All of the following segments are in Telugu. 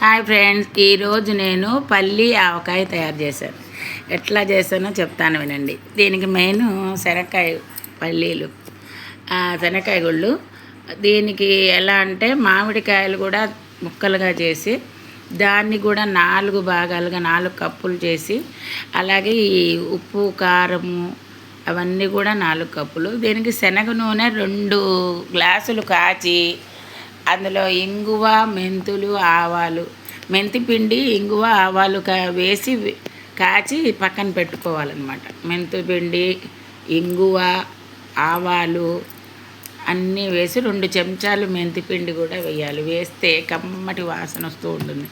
హాయ్ ఫ్రెండ్స్, ఈరోజు నేను పల్లి ఆవకాయ తయారు చేశాను. ఎట్లా చేశానో చెప్తాను వినండి. దీనికి మెయిన్ శనక్కాయ పల్లీలు, శనక్కాయ గుళ్ళు. దీనికి ఎలా అంటే మామిడికాయలు కూడా ముక్కలుగా చేసి దాన్ని కూడా 4 భాగాలుగా 4 కప్పులు చేసి, అలాగే ఈ ఉప్పు కారము అవన్నీ కూడా 4 కప్పులు. దీనికి శనగ నూనె 2 గ్లాసులు కాచి అందులో ఇంగువ, మెంతులు, ఆవాలు, మెంతి పిండి, ఇంగువ, ఆవాలు వేసి కాచి పక్కన పెట్టుకోవాలన్నమాట. మెంతి పిండి, ఇంగువ, ఆవాలు అన్నీ వేసి 2 చెంచాలు మెంతి పిండి కూడా వేయాలి. వేస్తే కమ్మటి వాసన వస్తూ ఉంటుంది.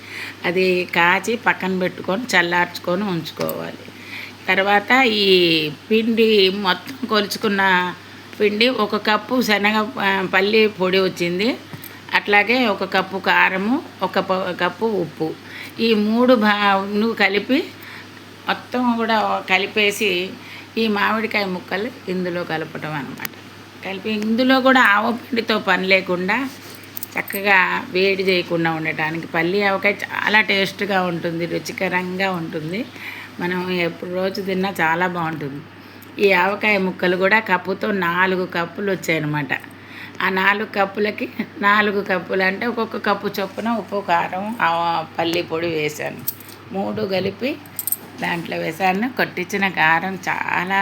అది కాచి పక్కన పెట్టుకొని చల్లార్చుకొని ఉంచుకోవాలి. తర్వాత ఈ పిండి మొత్తం కొలుచుకున్న పిండి 1 కప్పు పల్లి పొడి వచ్చింది. అట్లాగే 1 కప్పు కారము, 1 కప్పు ఉప్పు, ఈ 3 కలిపి మొత్తం కూడా కలిపేసి ఈ మామిడికాయ ముక్కలు ఇందులో కలపటం అన్నమాట. కలిపి ఇందులో కూడా ఆవపిండితో పని లేకుండా చక్కగా వేడి చేయకుండా ఉండటానికి పల్లి ఆవకాయ చాలా టేస్ట్గా ఉంటుంది, రుచికరంగా ఉంటుంది. మనం ఎప్పుడు రోజు తిన్నా చాలా బాగుంటుంది. ఈ ఆవకాయ ముక్కలు కూడా కప్పుతో 4 కప్పులు వచ్చాయన్నమాట. ఆ 4 కప్పులకి 4 కప్పులు అంటే ఒక్కొక్క కప్పు చొప్పున ఉప్పు, కారం, పల్లి పొడి వేశాను. 3 కలిపి దాంట్లో వేసాను. కొట్టించిన కారం చాలా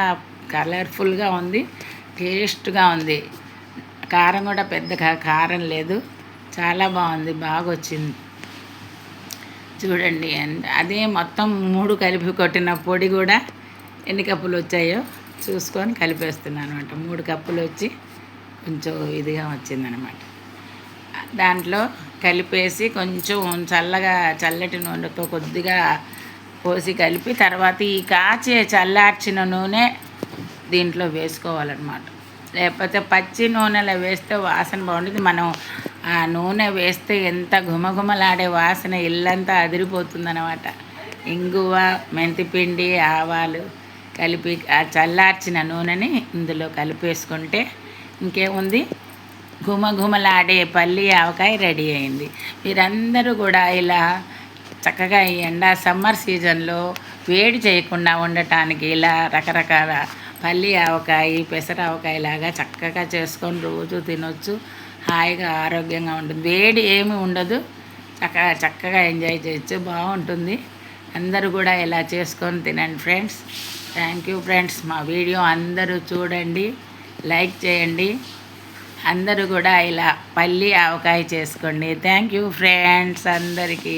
కలర్ఫుల్గా ఉంది, టేస్ట్గా ఉంది. కారం కూడా పెద్ద కారం లేదు, చాలా బాగుంది, బాగా వచ్చింది చూడండి. అదే మొత్తం 3 కలిపి కొట్టిన పొడి కూడా ఎన్ని కప్పులు వచ్చాయో చూసుకొని కలిపేస్తున్నాను అనమాట. 3 కప్పులు వచ్చి కొంచెం ఇదిగా వచ్చిందనమాట. దాంట్లో కలిపేసి కొంచెం చల్లటి నూనెతో కొద్దిగా పోసి కలిపి తర్వాత ఈ చల్లార్చిన నూనె దీంట్లో వేసుకోవాలన్నమాట. లేకపోతే పచ్చి నూనెలో వేస్తే వాసన బాగుంటుంది. మనం ఆ నూనె వేస్తే ఎంత ఘుమఘుమలాడే వాసన, ఇల్లంతా అదిరిపోతుందన్నమాట. ఇంగువ, మెంతిపిండి, ఆవాలు కలిపి ఆ చల్లార్చిన నూనెని ఇందులో కలిపేసుకుంటే ఇంకేముంది, ఘుమఘుమలాడే పల్లి ఆవకాయ రెడీ అయింది. మీరందరూ కూడా ఇలా చక్కగా ఈ సమ్మర్ సీజన్లో వేడి చేయకుండా ఉండటానికి ఇలా రకరకాల పల్లి ఆవకాయ, పెసర ఆవకాయ లాగా చక్కగా చేసుకొని రోజు తినొచ్చు. హాయిగా ఆరోగ్యంగా ఉంటుంది. వేడి ఏమి ఉండదు, చక్కగా ఎంజాయ్ చేయొచ్చు, బాగుంటుంది. అందరూ కూడా ఇలా చేసుకొని తినండి ఫ్రెండ్స్. Thank you friends. మా వీడియో అందరూ చూడండి, లైక్ చేయండి. అందరూ కూడా ఇలా పల్లి ఆవకాయ చేసుకోండి. థ్యాంక్ యూ ఫ్రెండ్స్ అందరికీ.